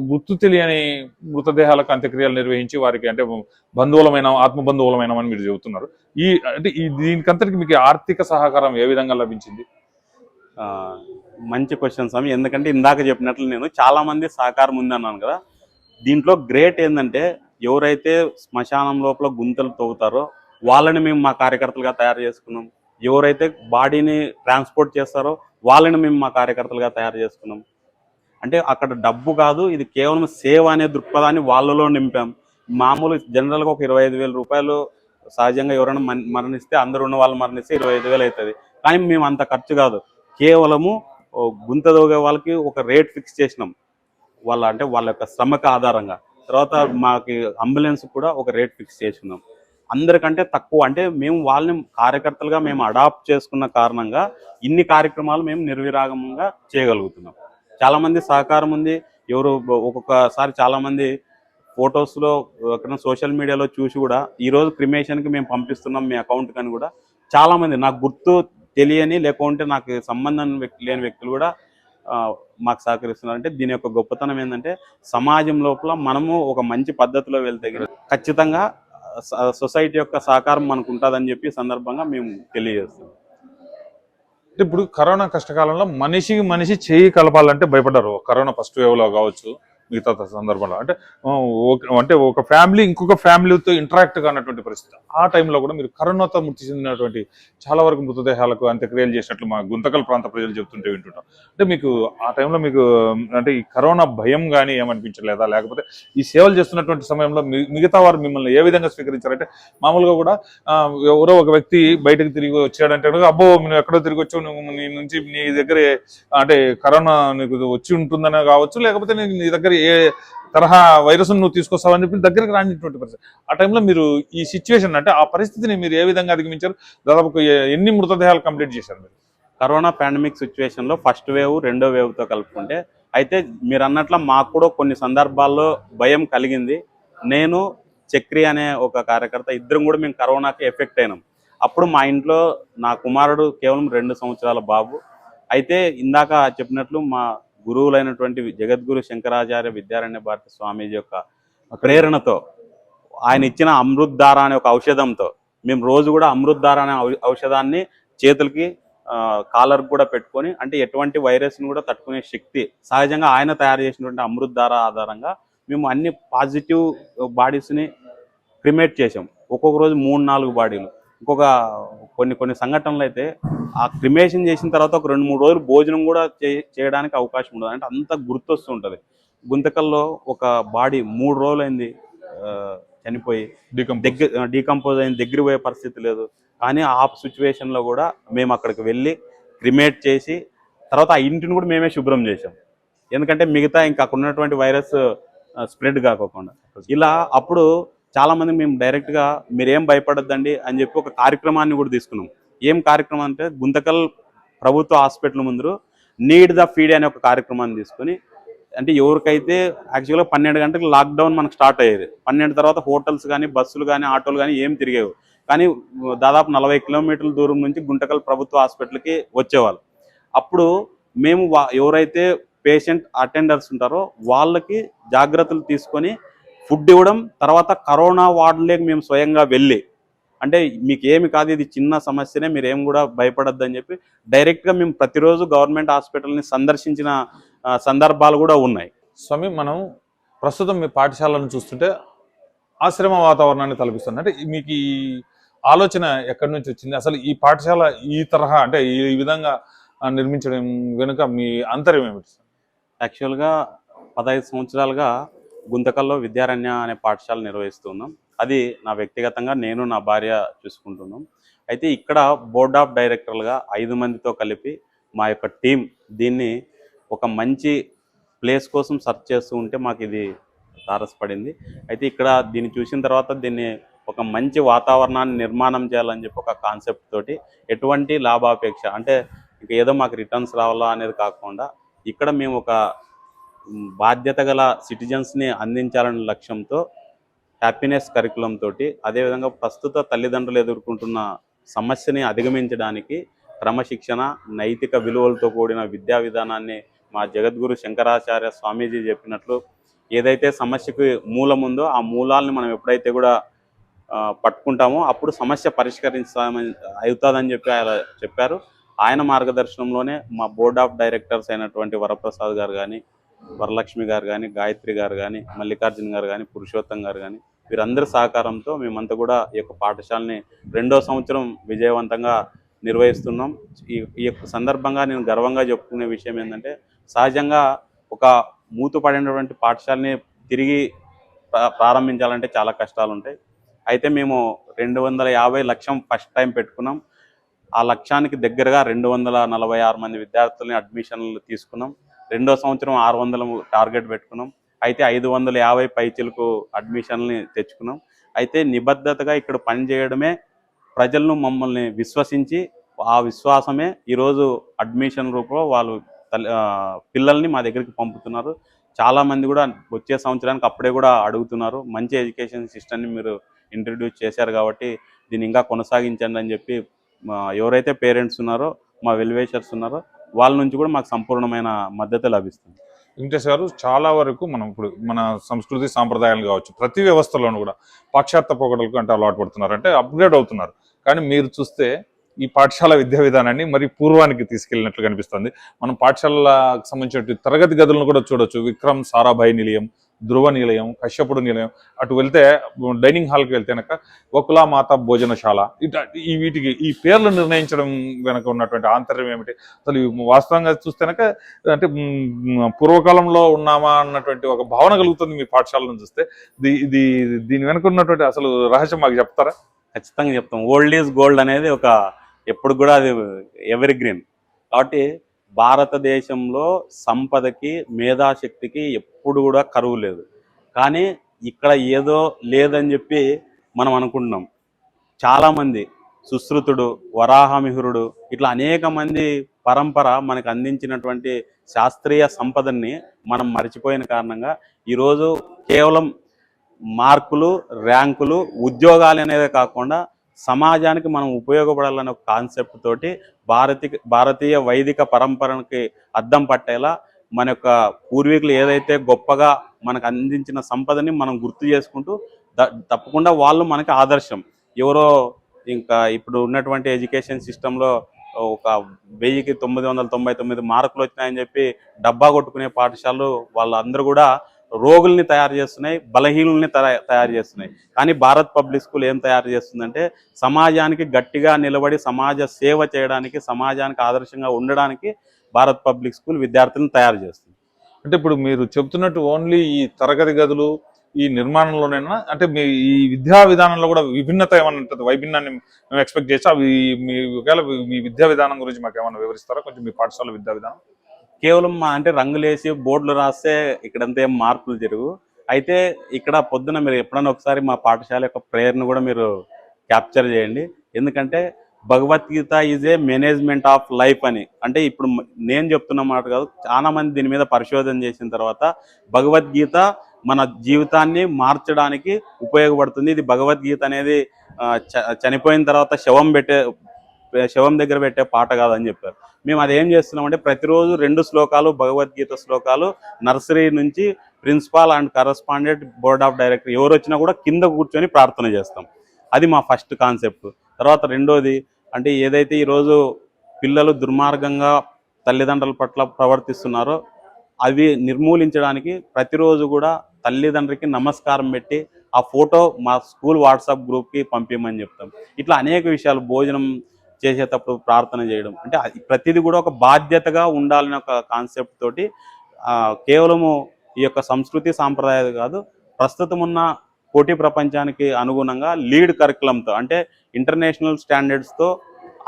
గుర్తు తెలియని మృతదేహాలకు అంత్యక్రియలు నిర్వహించి వారికి అంటే బంధువులమైన ఆత్మబంధువులమైన అని మీరు చెబుతున్నారు. అంటే దీనికంతటికి మీకు ఆర్థిక సహకారం ఏ విధంగా లభించింది? మంచి క్వశ్చన్ స్వామి. ఎందుకంటే ఇందాక చెప్పినట్లు నేను చాలా మంది సహకారం ఉందన్నాను కదా. దీంట్లో గ్రేట్ ఏంటంటే ఎవరైతే శ్మశానం లోపల గుంతలు తవ్వుతారో వాళ్ళని మేము మా కార్యకర్తలుగా తయారు చేసుకున్నాం. ఎవరైతే బాడీని ట్రాన్స్పోర్ట్ చేస్తారో వాళ్ళని మేము మా కార్యకర్తలుగా తయారు చేసుకున్నాం. అంటే అక్కడ డబ్బు కాదు, ఇది కేవలం సేవ అనే దృక్పథాన్ని వాళ్ళలో నింపాం. మామూలు జనరల్గా ఒక 25,000 రూపాయలు సహజంగా ఎవరైనా మరణిస్తే, అందరు ఉన్న వాళ్ళు మరణిస్తే 25,000 అవుతుంది. కానీ మేము అంత ఖర్చు కాదు, కేవలము గుంత దోగే వాళ్ళకి ఒక రేట్ ఫిక్స్ చేసినాం. వాళ్ళ యొక్క శ్రమకు ఆధారంగా. తర్వాత మాకు అంబులెన్స్ కూడా ఒక రేట్ ఫిక్స్ చేసుకున్నాం. అందరికంటే తక్కువ అంటే మేము వాళ్ళని కార్యకర్తలుగా మేము అడాప్ట్ చేసుకున్న కారణంగా ఇన్ని కార్యక్రమాలు మేము నిర్విరాగంగా చేయగలుగుతున్నాం. చాలామంది సహకారం ఉంది. ఒక్కొక్కసారి చాలామంది ఫొటోస్లో సోషల్ మీడియాలో చూసి కూడా ఈరోజు క్రిమేషన్కి మేము పంపిస్తున్నాం మీ అకౌంట్కి అని కూడా చాలామంది, నాకు గుర్తు తెలియని లేకుంటే నాకు సంబంధం లేని వ్యక్తులు కూడా మాకు సహకరిస్తున్నారు. అంటే దీని యొక్క గొప్పతనం ఏంటంటే సమాజం లోపల మనము ఒక మంచి పద్ధతిలో వెళ్తే ఖచ్చితంగా సొసైటీ యొక్క సహకారం మనకు ఉంటుందని చెప్పి సందర్భంగా మేము తెలియజేస్తాం. ఇప్పుడు కరోనా కష్టకాలంలో మనిషికి మనిషి చేయి కలపాలంటే భయపడ్డారు. కరోనా ఫస్ట్ వేవ్లో కావచ్చు, మిగతా సందర్భంలో అంటే ఒక ఫ్యామిలీ ఇంకొక ఫ్యామిలీతో ఇంటరాక్ట్ కానటువంటి పరిస్థితి. ఆ టైంలో కూడా మీరు కరోనాతో మృతి చెందినటువంటి చాలా వరకు మృతదేహాలకు అంత్యక్రియలు చేసినట్లు మా గుంతకల్ ప్రాంత ప్రజలు చెప్తుంటే వింటుంటాం. అంటే మీకు ఆ టైంలో మీకు అంటే ఈ కరోనా భయం కానీ ఏమనిపించలేదా? లేకపోతే ఈ సేవలు చేస్తున్నటువంటి సమయంలో మిగతా వారు మిమ్మల్ని ఏ విధంగా స్వీకరించారంటే, మామూలుగా కూడా ఎవరో ఒక వ్యక్తి బయటకు తిరిగి వచ్చాడంటే అబ్బో నువ్వు ఎక్కడో తిరిగి వచ్చావు, నువ్వు నీ నుంచి నీ దగ్గర అంటే కరోనా నీకు వచ్చి ఉంటుందనే కావచ్చు, లేకపోతే నీ దగ్గర ఏ తరహా వైరస్ నువ్వు తీసుకొస్తావని చెప్పి దగ్గరికి రానిటువంటి పరిస్థితి. ఆ టైంలో మీరు ఈ సిచ్యువేషన్ అంటే ఆ పరిస్థితిని మీరు ఏ విధంగా అధిగమించారు? దాదాపు ఎన్ని మృతదేహాలు కంప్లీట్ చేశారు మీరు కరోనా పాండమిక్ సిచ్యువేషన్లో? ఫస్ట్ వేవ్, రెండో వేవ్తో కలుపుకుంటే అయితే మీరు అన్నట్ల మాకు కూడా కొన్ని సందర్భాల్లో భయం కలిగింది. నేను, చక్రి అనే ఒక కార్యకర్త ఇద్దరం కూడా మేము కరోనాకి ఎఫెక్ట్ అయినాం. అప్పుడు మా ఇంట్లో నా కుమారుడు కేవలం 2 సంవత్సరాల బాబు. అయితే ఇందాక చెప్పినట్లు మా గురువులైనటువంటి జగద్గురు శంకరాచార్య విద్యారణ్య భారతి స్వామీజీ యొక్క ప్రేరణతో, ఆయన ఇచ్చిన అమృద్ధార అనే ఒక ఔషధంతో మేము రోజు కూడా అమృద్ధార అనే ఔషధాన్ని చేతులకి కాలర్ కూడా పెట్టుకొని, అంటే ఎటువంటి వైరస్ని కూడా తట్టుకునే శక్తి సహజంగా ఆయన తయారు చేసినటువంటి అమృద్ధార ఆధారంగా మేము అన్ని పాజిటివ్ బాడీస్ని క్రిమేట్ చేసాం. ఒక్కొక్క రోజు 3-4 బాడీలు. ఇంకొక కొన్ని సంఘటనలు అయితే ఆ క్రిమేషన్ చేసిన తర్వాత ఒక 2-3 రోజులు భోజనం కూడా చేయడానికి అవకాశం ఉండదు. అంటే అంత గుర్తొస్తుంటుంది. గుంతకల్లో ఒక బాడీ 3 రోజులైంది చనిపోయి, డీకంపోజ్ అయింది, దగ్గర పోయే పరిస్థితి లేదు. కానీ ఆ సిచ్యువేషన్లో కూడా మేము అక్కడికి వెళ్ళి క్రిమేట్ చేసి తర్వాత ఆ ఇంటిని కూడా మేమే శుభ్రం చేసాం. ఎందుకంటే మిగతా ఇంకా అక్కడ ఉన్నటువంటి వైరస్ స్ప్రెడ్ కాకోకుండా. ఇలా అప్పుడు చాలామంది మేము డైరెక్ట్గా మీరేం భయపడొద్దండి అని చెప్పి ఒక కార్యక్రమాన్ని కూడా తీసుకున్నాం. ఏం కార్యక్రమం అంటే గుంతకల్ ప్రభుత్వ హాస్పిటల్ ముందు నీడ్ ద ఫీడ్ అనే ఒక కార్యక్రమాన్ని తీసుకొని, అంటే ఎవరికైతే యాక్చువల్గా 12 గంటలకు లాక్డౌన్ మనకు స్టార్ట్ అయ్యేది. 12 తర్వాత హోటల్స్ కానీ, బస్సులు కానీ, ఆటోలు కానీ ఏం తిరిగేవి. కానీ దాదాపు 40 కిలోమీటర్ల దూరం నుంచి గుంతకల్ ప్రభుత్వ హాస్పిటల్కి వచ్చేవాళ్ళు. అప్పుడు మేము ఎవరైతే పేషెంట్ అటెండర్స్ ఉంటారో వాళ్ళకి జాగ్రత్తలు తీసుకొని ఫుడ్ ఇవ్వడం, తర్వాత కరోనా వార్డులోకి మేము స్వయంగా వెళ్ళి, అంటే మీకు ఏమి కాదు, ఇది చిన్న సమస్యనే, మీరు ఏం కూడా భయపడద్దని చెప్పి డైరెక్ట్గా మేము ప్రతిరోజు గవర్నమెంట్ హాస్పిటల్ని సందర్శించిన సందర్భాలు కూడా ఉన్నాయి. స్వామి, మనం ప్రస్తుతం మీ పాఠశాలను చూస్తుంటే ఆశ్రమ వాతావరణాన్ని తలపిస్తుంది. అంటే మీకు ఈ ఆలోచన ఎక్కడి నుంచి వచ్చింది? అసలు ఈ పాఠశాల ఈ తరహా అంటే ఈ విధంగా నిర్మించడం వెనుక మీ అంతర్యం ఏమిటి? యాక్చువల్గా 15 సంవత్సరాలుగా గుంతకల్లో విద్యారణ్య అనే పాఠశాల నిర్వహిస్తున్నాం. అది నా వ్యక్తిగతంగా నేను, నా భార్య చూసుకుంటున్నాం. అయితే ఇక్కడ బోర్డ్ ఆఫ్ డైరెక్టర్లుగా 5 మందితో కలిపి మా యొక్క టీం దీన్ని ఒక మంచి ప్లేస్ కోసం సెర్చ్ చేస్తూ ఉంటే మాకు ఇది తారసపడింది. అయితే ఇక్కడ దీన్ని చూసిన తర్వాత దీన్ని ఒక మంచి వాతావరణాన్ని నిర్మాణం చేయాలని చెప్పి ఒక కాన్సెప్ట్ తోటి, ఎటువంటి లాభాపేక్ష అంటే ఇక ఏదో మాకు రిటర్న్స్ రావాలా అనేది కాకుండా, ఇక్కడ మేము ఒక బాధ్యత గల సిటిజన్స్ని అందించాలనే లక్ష్యంతో హ్యాపీనెస్ కరికులం తోటి, అదేవిధంగా ప్రస్తుత తల్లిదండ్రులు ఎదుర్కొంటున్న సమస్యని అధిగమించడానికి క్రమశిక్షణ, నైతిక విలువలతో కూడిన విద్యా విధానాన్ని మా జగద్గురు శంకరాచార్య స్వామీజీ చెప్పినట్లు ఏదైతే సమస్యకు మూలం ఉందో ఆ మూలాలను మనం ఎప్పుడైతే కూడా పట్టుకుంటామో అప్పుడు సమస్య పరిష్కరించాలని అవుతుందని చెప్పి ఆయన చెప్పారు. ఆయన మార్గదర్శనంలోనే మా బోర్డ్ ఆఫ్ డైరెక్టర్స్ అయినటువంటి వరప్రసాద్ గారు కానీ, వరలక్ష్మి గారు కానీ, గాయత్రి గారు కానీ, మల్లికార్జున గారు కానీ, పురుషోత్తం గారు కానీ, వీరందరి సహకారంతో మేమంతా కూడా ఈ యొక్క పాఠశాలని 2వ సంవత్సరం విజయవంతంగా నిర్వహిస్తున్నాం. ఈ యొక్క సందర్భంగా నేను గర్వంగా చెప్పుకునే విషయం ఏంటంటే, సహజంగా ఒక మూతపడినటువంటి పాఠశాలని తిరిగి ప్రారంభించాలంటే చాలా కష్టాలు ఉంటాయి. అయితే మేము 250 లక్షం ఫస్ట్ టైం పెట్టుకున్నాం. ఆ లక్ష్యానికి దగ్గరగా 246 మంది విద్యార్థులని అడ్మిషన్లు తీసుకున్నాం. 2వ సంవత్సరం 600 టార్గెట్ పెట్టుకున్నాం. అయితే 550 పైచిలకు అడ్మిషన్లని తెచ్చుకున్నాం. అయితే నిబద్ధతగా ఇక్కడ పనిచేయడమే ప్రజలను మమ్మల్ని విశ్వసించి, ఆ విశ్వాసమే ఈరోజు అడ్మిషన్ రూపంలో వాళ్ళు పిల్లల్ని మా దగ్గరికి పంపుతున్నారు. చాలామంది కూడా వచ్చే సంవత్సరానికి అప్పుడే కూడా అడుగుతున్నారు, మంచి ఎడ్యుకేషన్ సిస్టమ్ని మీరు ఇంట్రడ్యూస్ చేశారు కాబట్టి దీన్ని ఇంకా కొనసాగించండి అని చెప్పి ఎవరైతే పేరెంట్స్ ఉన్నారో, మా వెల్వేషర్స్ ఉన్నారో వాళ్ళ నుంచి కూడా మాకు సంపూర్ణమైన మద్దతు లభిస్తుంది. వెంకటేష్ గారు, చాలా వరకు మనం ఇప్పుడు మన సంస్కృతి సాంప్రదాయాలు కావచ్చు, ప్రతి వ్యవస్థలోనూ కూడా పాశ్చాత్య పోకడలకు అంటే అలవాటు పడుతున్నారు, అంటే అప్గ్రేడ్ అవుతున్నారు. కానీ మీరు చూస్తే ఈ పాఠశాల విద్యా విధానాన్ని మరి పూర్వానికి తీసుకెళ్ళినట్లు కనిపిస్తుంది. మనం పాఠశాలకు సంబంధించిన తరగతి గదులను కూడా చూడొచ్చు. విక్రమ్ సారాభాయి నిలయం, ధ్రువ నిలయం, కశ్యపుడు నిలయం, అటు వెళ్తే డైనింగ్ హాల్కి వెళ్తే కనుక వకులామాత భోజనశాల, ఇట్లా వీటికి ఈ పేర్లు నిర్ణయించడం వెనక ఉన్నటువంటి ఆంతర్యం ఏమిటి? అసలు వాస్తవంగా చూస్తే కనుక అంటే పూర్వకాలంలో ఉన్నామా అన్నటువంటి ఒక భావన కలుగుతుంది మీ పాఠశాలను చూస్తే. దీని వెనక ఉన్నటువంటి అసలు రహస్యం మాకు చెప్తారా? ఖచ్చితంగా చెప్తాం. ఓల్డ్ ఈజ్ గోల్డ్ అనేది ఒక ఎప్పుడు కూడా అది ఎవర్ గ్రీన్. కాబట్టి భారతదేశంలో సంపదకి, మేధాశక్తికి ఎప్పుడు కూడా కరువు లేదు. కానీ ఇక్కడ ఏదో లేదని చెప్పి మనం అనుకుంటున్నాం. చాలామంది సుశ్రుతుడు, వరాహమిహిరుడు, ఇట్లా అనేక మంది పరంపర మనకు అందించినటువంటి శాస్త్రీయ సంపదని మనం మర్చిపోయిన కారణంగా ఈరోజు కేవలం మార్కులు, ర్యాంకులు, ఉద్యోగాలు అనేదే కాకుండా సమాజానికి మనం ఉపయోగపడాలనే ఒక కాన్సెప్ట్ తోటి భారతీయ వైదిక పరంపరకి అద్దం పట్టేలా మన యొక్క పూర్వీకులు ఏదైతే గొప్పగా మనకు అందించిన సంపదని మనం గుర్తు చేసుకుంటూ తప్పకుండా వాళ్ళు మనకి ఆదర్శం. ఎవరో ఇంకా ఇప్పుడు ఉన్నటువంటి ఎడ్యుకేషన్ సిస్టంలో ఒక 1000కి 999 మార్కులు వచ్చినాయని చెప్పి డబ్బా కొట్టుకునే పాఠశాలలు వాళ్ళందరూ కూడా రోగుల్ని తయారు చేస్తున్నాయి, బలహీనుల్ని తయారు చేస్తున్నాయి. కానీ భారత్ పబ్లిక్ స్కూల్ ఏం తయారు చేస్తుందంటే సమాజానికి గట్టిగా నిలబడి సమాజ సేవ చేయడానికి, సమాజానికి ఆదర్శంగా ఉండడానికి భారత్ పబ్లిక్ స్కూల్ విద్యార్థులను తయారు చేస్తుంది. అంటే ఇప్పుడు మీరు చెప్తున్నట్టు ఓన్లీ ఈ తరగతి గదులు ఈ నిర్మాణంలోనైనా, అంటే మీ ఈ విద్యా విధానంలో కూడా విభిన్నత ఏమైనా ఉంటుంది, వైభిన్నాన్ని మేము ఎక్స్పెక్ట్ చేసి అవి మీ ఒకవేళ మీ విద్యా విధానం గురించి మాకు ఏమైనా వివరిస్తారా కొంచెం? మీ పాఠశాల విద్యా విధానం కేవలం అంటే రంగులేసి బోర్డులు రాస్తే ఇక్కడంతా ఏం మార్పులు జరుగు. అయితే ఇక్కడ పొద్దున మీరు ఎప్పుడైనా ఒకసారి మా పాఠశాల యొక్క ప్రేయర్ను కూడా మీరు క్యాప్చర్ చేయండి. ఎందుకంటే Bhagavad Gita is a management of life అని. అంటే ఇప్పుడు నేను చెప్తున్న మాట కాదు, చాలా మంది దీని మీద పరిశోధన చేసిన తర్వాత భగవద్గీత మన జీవితాన్ని మార్చడానికి ఉపయోగపడుతుంది. ఇది భగవద్గీత అనేది చనిపోయిన తర్వాత శవం దగ్గర పెట్టే పాట కాదని చెప్పారు. మేము అదేం చేస్తున్నామంటే ప్రతిరోజు 2 శ్లోకాలు భగవద్గీత శ్లోకాలు నర్సరీ నుంచి principal and correspondent board of director ఎవరు వచ్చినా కూడా కింద కూర్చొని ప్రార్థన చేస్తాం. అది మా ఫస్ట్ కాన్సెప్ట్. తర్వాత రెండోది అంటే ఏదైతే ఈరోజు పిల్లలు దుర్మార్గంగా తల్లిదండ్రుల పట్ల ప్రవర్తిస్తున్నారో అవి నిర్మూలించడానికి ప్రతిరోజు కూడా తల్లిదండ్రికి నమస్కారం పెట్టి ఆ ఫోటో మా స్కూల్ వాట్సాప్ గ్రూప్కి పంపించమని చెప్తాం. ఇట్లా అనేక విషయాలు, భోజనం చేసేటప్పుడు ప్రార్థన చేయడం, అంటే ప్రతిదీ కూడా ఒక బాధ్యతగా ఉండాలనే ఒక కాన్సెప్ట్ తోటి కేవలము ఈ యొక్క సంస్కృతి సాంప్రదాయాలు కాదు, ప్రస్తుతం ఉన్న పోటీ ప్రపంచానికి అనుగుణంగా లీడ్ కరికులంతో అంటే ఇంటర్నేషనల్ స్టాండర్డ్స్తో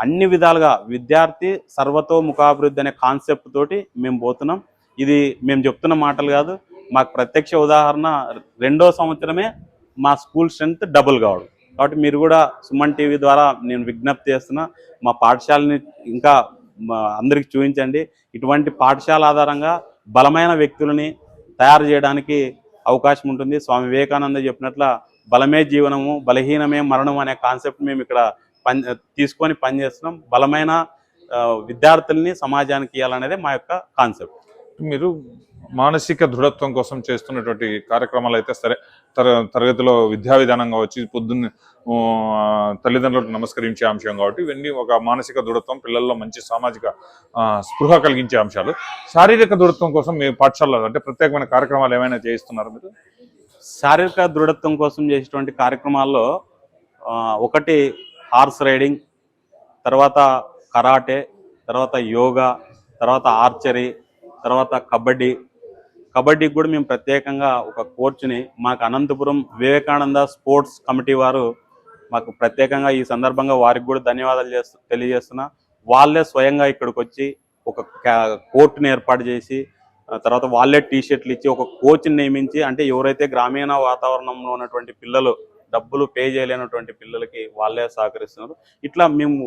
అన్ని విధాలుగా విద్యార్థి సర్వతోముఖాభివృద్ధి అనే కాన్సెప్ట్ తోటి మేము పోతున్నాం. ఇది మేము చెప్తున్న మాటలు కాదు, మాకు ప్రత్యక్ష ఉదాహరణ 2వ సంవత్సరమే మా స్కూల్ స్ట్రెంత్ డబుల్ కావడం. కాబట్టి మీరు కూడా సుమన్ టీవీ ద్వారా నేను విజ్ఞప్తి చేస్తున్నా, మా పాఠశాలని ఇంకా అందరికి చూపించండి. ఇటువంటి పాఠశాల ఆధారంగా బలమైన వ్యక్తులని తయారు చేయడానికి అవకాశం ఉంటుంది. స్వామి వివేకానంద చెప్పినట్ల బలమే జీవనము బలహీనమే మరణం అనే కాన్సెప్ట్ మేము ఇక్కడ తీసుకొని పనిచేస్తున్నాం. బలమైన విద్యార్థుల్ని సమాజానికి ఇవ్వాలనేదే మా యొక్క కాన్సెప్ట్. మీరు మానసిక దృఢత్వం కోసం చేస్తున్నటువంటి కార్యక్రమాలు అయితే సరే, తరగతిలో విద్యా విధానంగా వచ్చి పొద్దున్న తల్లిదండ్రులకు నమస్కరించే అంశం కాబట్టి ఇవన్నీ ఒక మానసిక దృఢత్వం, పిల్లల్లో మంచి సామాజిక స్పృహ కలిగించే అంశాలు. శారీరక దృఢత్వం కోసం మీ పాఠశాలలో అంటే ప్రత్యేకమైన కార్యక్రమాలు ఏమైనా చేయిస్తున్నారు మీరు? శారీరక దృఢత్వం కోసం చేసేటువంటి కార్యక్రమాల్లో ఒకటి హార్స్ రైడింగ్, తర్వాత కరాటే, తర్వాత యోగా, తర్వాత ఆర్చరీ, తర్వాత కబడ్డీకి కూడా మేము ప్రత్యేకంగా ఒక కోచ్ని మాకు అనంతపురం వివేకానంద స్పోర్ట్స్ కమిటీ వారు మాకు ప్రత్యేకంగా ఈ సందర్భంగా వారికి కూడా ధన్యవాదాలు తెలియజేస్తున్నా. వాళ్ళే స్వయంగా ఇక్కడికి వచ్చి ఒక కోర్టుని ఏర్పాటు చేసి తర్వాత వాళ్ళే టీషర్ట్లు ఇచ్చి ఒక కోచ్ని నియమించి, అంటే ఎవరైతే గ్రామీణ వాతావరణంలో ఉన్నటువంటి పిల్లలు డబ్బులు పే చేయలేనటువంటి పిల్లలకి వాళ్ళే సహకరిస్తున్నారు. ఇట్లా మేము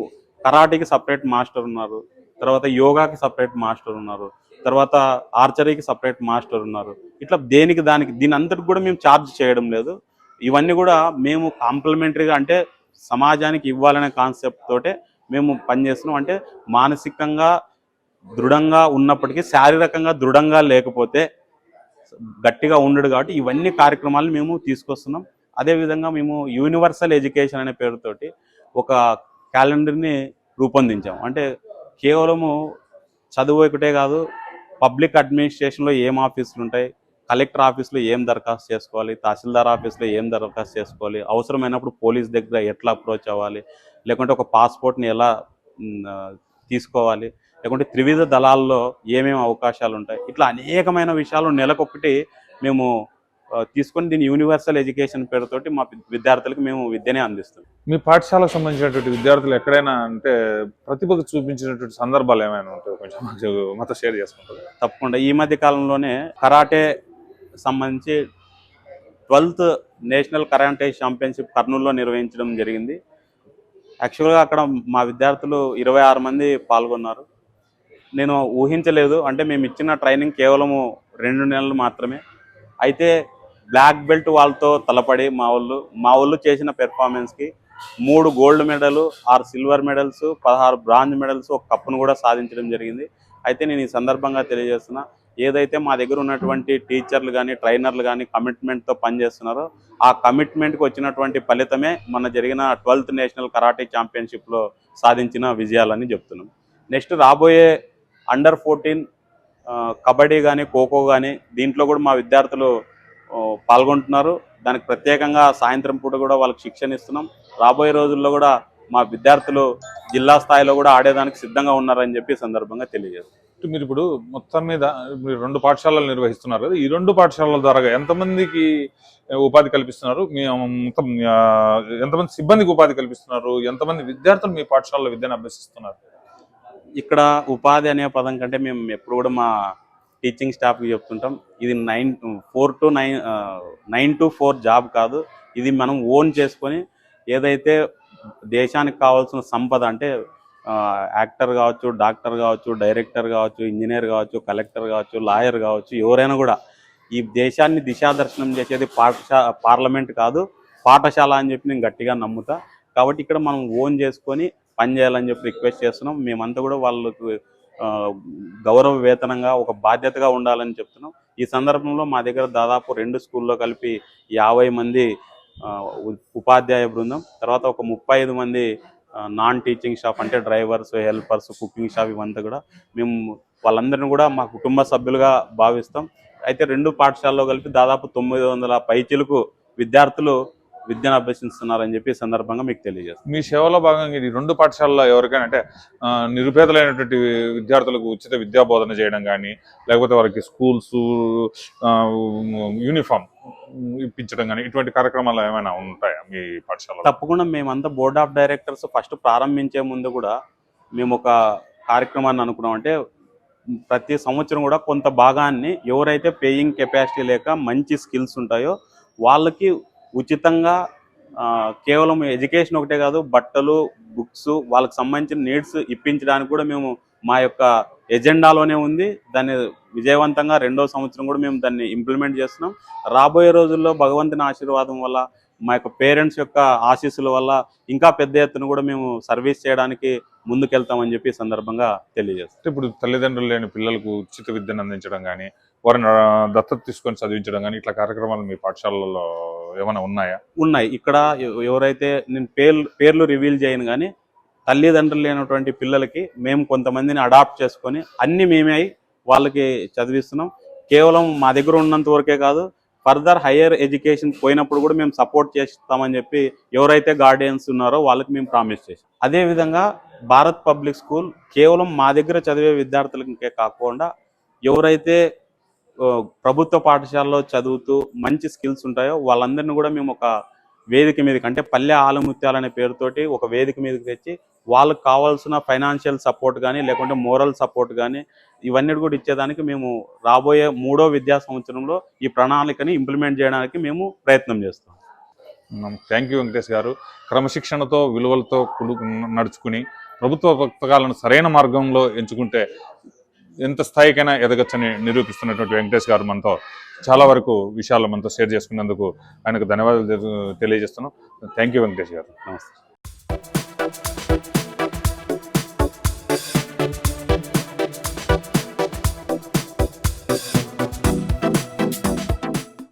కరాటీకి సపరేట్ మాస్టర్ ఉన్నారు, తర్వాత యోగాకి సపరేట్ మాస్టర్ ఉన్నారు, తర్వాత ఆర్చరీకి సపరేట్ మాస్టర్ ఉన్నారు. ఇట్లా దీని అంతటికి కూడా మేము ఛార్జ్ చేయడం లేదు. ఇవన్నీ కూడా మేము కాంప్లిమెంటరీగా అంటే సమాజానికి ఇవ్వాలనే కాన్సెప్ట్ తోటే మేము పనిచేస్తున్నాం. అంటే మానసికంగా దృఢంగా ఉన్నప్పటికీ శారీరకంగా దృఢంగా లేకపోతే గట్టిగా ఉండడు కాబట్టి ఇవన్నీ కార్యక్రమాలు మేము తీసుకొస్తున్నాం. అదేవిధంగా మేము యూనివర్సల్ ఎడ్యుకేషన్ అనే పేరుతోటి ఒక క్యాలెండర్ని రూపొందించాము. అంటే కేవలము చదువు ఒకటే కాదు, పబ్లిక్ అడ్మినిస్ట్రేషన్లో ఏం ఆఫీసులు ఉంటాయి, కలెక్టర్ ఆఫీస్లో ఏం దరఖాస్తు చేసుకోవాలి, తహసీల్దార్ ఆఫీస్లో ఏం దరఖాస్తు చేసుకోవాలి, అవసరమైనప్పుడు పోలీస్ దగ్గర ఎట్లా అప్రోచ్ అవ్వాలి, లేకుంటే ఒక పాస్పోర్ట్ని ఎలా తీసుకోవాలి, లేకుంటే త్రివిధ దళాల్లో ఏమేమి అవకాశాలు ఉంటాయి, ఇట్లా అనేకమైన విషయాలు నెలకొకటి మేము తీసుకొని దీని యూనివర్సల్ ఎడ్యుకేషన్ పేరుతోటి మా విద్యార్థులకు మేము విద్యనే అందిస్తాం. మీ పాఠశాలకు సంబంధించినటువంటి విద్యార్థులు ఎక్కడైనా అంటే ప్రతిభకు చూపించినటువంటి సందర్భాలు ఏమైనా ఉంటాయి, కొంచెం మాతో షేర్ చేసుకుంటారు? తప్పకుండా. ఈ మధ్య కాలంలోనే కరాటే సంబంధించి 12th నేషనల్ కరాటే ఛాంపియన్షిప్ కర్నూలులో నిర్వహించడం జరిగింది. యాక్చువల్గా అక్కడ మా విద్యార్థులు 26 మంది పాల్గొన్నారు. నేను ఊహించలేదు, అంటే మేము ఇచ్చిన ట్రైనింగ్ కేవలము 2 నెలలు మాత్రమే. అయితే బ్లాక్ బెల్ట్ వాళ్ళతో తలపడి మా వాళ్ళు చేసిన పెర్ఫార్మెన్స్కి 3 gold medal, 6 silver medals, 16 bronze medals, ఒక కప్పును కూడా సాధించడం జరిగింది. అయితే నేను ఈ సందర్భంగా తెలియజేస్తున్నా, ఏదైతే మా దగ్గర ఉన్నటువంటి టీచర్లు కానీ ట్రైనర్లు కానీ కమిట్మెంట్తో పనిచేస్తున్నారో ఆ కమిట్మెంట్కి వచ్చినటువంటి ఫలితమే మన జరిగిన 12th నేషనల్ కరాటే ఛాంపియన్షిప్లో సాధించిన విజయాలని చెప్తున్నాం. నెక్స్ట్ రాబోయే అండర్ 14 కబడ్డీ కానీ ఖోఖో కానీ దీంట్లో కూడా మా విద్యార్థులు పాల్గొంటున్నారు. దానికి ప్రత్యేకంగా సాయంత్రం పూట కూడా వాళ్ళకి శిక్షణ ఇస్తున్నాం. రాబోయే రోజుల్లో కూడా మా విద్యార్థులు జిల్లా స్థాయిలో కూడా ఆడేదానికి సిద్ధంగా ఉన్నారని చెప్పి సందర్భంగా తెలియజేస్తారు. మీరు ఇప్పుడు మొత్తం మీద మీరు 2 పాఠశాలలు నిర్వహిస్తున్నారు కదా, ఈ 2 పాఠశాలల ద్వారా ఎంతమందికి ఉపాధి కల్పిస్తున్నారు? మీ మొత్తం ఎంతమంది సిబ్బందికి ఉపాధి కల్పిస్తున్నారు? ఎంతమంది విద్యార్థులు మీ పాఠశాలలో విద్యను అభ్యసిస్తున్నారు? ఇక్కడ ఉపాధి అనే పదం కంటే మేము ఎప్పుడు కూడా మా టీచింగ్ స్టాఫ్కి చెప్తుంటాం, ఇది 9 to 4 జాబ్ కాదు. ఇది మనం ఓన్ చేసుకొని ఏదైతే దేశానికి కావాల్సిన సంపద అంటే యాక్టర్ కావచ్చు, డాక్టర్ కావచ్చు, డైరెక్టర్ కావచ్చు, ఇంజనీర్ కావచ్చు, కలెక్టర్ కావచ్చు, లాయర్ కావచ్చు, ఎవరైనా కూడా ఈ దేశాన్ని దిశాదర్శనం చేసేది పార్లమెంట్ కాదు, పాఠశాల అని చెప్పి నేను గట్టిగా నమ్ముతా. కాబట్టి ఇక్కడ మనం ఓన్ చేసుకొని పని చేయాలని చెప్పి రిక్వెస్ట్ చేస్తున్నాం. మేమంతా కూడా వాళ్ళకు గౌరవ వేతనంగా ఒక బాధ్యతగా ఉండాలని చెప్తున్నాం. ఈ సందర్భంలో మా దగ్గర దాదాపు 2 స్కూల్లో కలిపి 50 మంది ఉపాధ్యాయ బృందం, తర్వాత ఒక 35 మంది నాన్ టీచింగ్ స్టాఫ్ అంటే డ్రైవర్స్, హెల్పర్స్, కుకింగ్ స్టాఫ్, ఇవంతా కూడా మేము వాళ్ళందరినీ కూడా మా కుటుంబ సభ్యులుగా భావిస్తాం. అయితే 2 పాఠశాలలో కలిపి దాదాపు 900 పైచిలకు విద్యార్థులు విద్యను అభ్యసిస్తున్నారని చెప్పి ఈ సందర్భంగా మీకు తెలియజేస్తాం. మీ సేవలో భాగంగా ఈ 2 పాఠశాలలో ఎవరికైనా అంటే నిరుపేదలైనటువంటి విద్యార్థులకు ఉచిత విద్యా బోధన చేయడం కానీ, లేకపోతే వారికి స్కూల్స్ యూనిఫామ్ ఇప్పించడం కానీ, ఇటువంటి కార్యక్రమాలు ఏమైనా ఉంటాయా మీ పాఠశాలలో? తప్పకుండా. మేమంతా బోర్డ్ ఆఫ్ డైరెక్టర్స్ ఫస్ట్ ప్రారంభించే ముందు కూడా మేము ఒక కార్యక్రమాన్ని అనుకున్నాం. అంటే ప్రతి సంవత్సరం కూడా కొంత భాగాన్ని ఎవరైతే పేయింగ్ కెపాసిటీ లేక మంచి స్కిల్స్ ఉంటాయో వాళ్ళకి ఉచితంగా కేవలం ఎడ్యుకేషన్ ఒకటే కాదు, బట్టలు, బుక్స్, వాళ్ళకి సంబంధించిన నీడ్స్ ఇప్పించడానికి కూడా మేము మా యొక్క ఎజెండాలోనే ఉంది. దాన్ని విజయవంతంగా 2వ సంవత్సరం కూడా మేము దాన్ని ఇంప్లిమెంట్ చేస్తున్నాం. రాబోయే రోజుల్లో భగవంతుని ఆశీర్వాదం వల్ల, మా యొక్క పేరెంట్స్ యొక్క ఆశీస్సుల వల్ల ఇంకా పెద్ద ఎత్తున కూడా మేము సర్వీస్ చేయడానికి ముందుకెళ్తామని చెప్పి ఈ సందర్భంగా తెలియజేస్తాం. ఇప్పుడు తల్లిదండ్రులు లేని పిల్లలకు ఉచిత విద్యను అందించడం కానీ, వారిని దత్తత తీసుకొని చదివించడం కానీ, ఇట్లా కార్యక్రమాలు మీ పాఠశాలలో ఏమైనా ఉన్నాయా? ఉన్నాయి. ఇక్కడ ఎవరైతే నేను పేర్లు రివీల్ చేయను కానీ తల్లిదండ్రులు లేనటువంటి పిల్లలకి మేము కొంతమందిని అడాప్ట్ చేసుకొని అన్ని మేమే వాళ్ళకి చదివిస్తున్నాం. కేవలం మా దగ్గర ఉన్నంత వరకే కాదు, ఫర్దర్ హయ్యర్ ఎడ్యుకేషన్ పోయినప్పుడు కూడా మేము సపోర్ట్ చేస్తామని చెప్పి ఎవరైతే గార్డియన్స్ ఉన్నారో వాళ్ళకి మేము ప్రామిస్ చేసాం. అదేవిధంగా భారత్ పబ్లిక్ స్కూల్ కేవలం మా దగ్గర చదివే విద్యార్థులకే కాకుండా ఎవరైతే ప్రభుత్వ పాఠశాలలో చదువుతూ మంచి స్కిల్స్ ఉంటాయో వాళ్ళందరినీ కూడా మేము ఒక వేదిక మీదకి, అంటే పల్లె ఆలుముత్యాలు అనే పేరుతోటి ఒక వేదిక మీదకి తెచ్చి వాళ్ళకి కావాల్సిన ఫైనాన్షియల్ సపోర్ట్ కానీ, లేకుంటే మోరల్ సపోర్ట్ కానీ, ఇవన్నీ కూడా ఇచ్చేదానికి మేము రాబోయే 3వ విద్యా సంవత్సరంలో ఈ ప్రణాళికని ఇంప్లిమెంట్ చేయడానికి మేము ప్రయత్నం చేస్తాం. థ్యాంక్ యూ వెంకటేష్ గారు. క్రమశిక్షణతో, విలువలతో నడుచుకుని ప్రభుత్వ పథకాలను సరైన మార్గంలో ఎంచుకుంటే ఎంత స్థాయికైనా ఎదగచ్చని నిరూపిస్తున్నటువంటి వెంకటేష్ గారు మనతో చాలా వరకు విషయాలు మనతో షేర్ చేసుకున్నందుకు ఆయనకు ధన్యవాదాలు తెలియజేస్తున్నాం. థ్యాంక్ యూ వెంకటేష్ గారు. నమస్తే.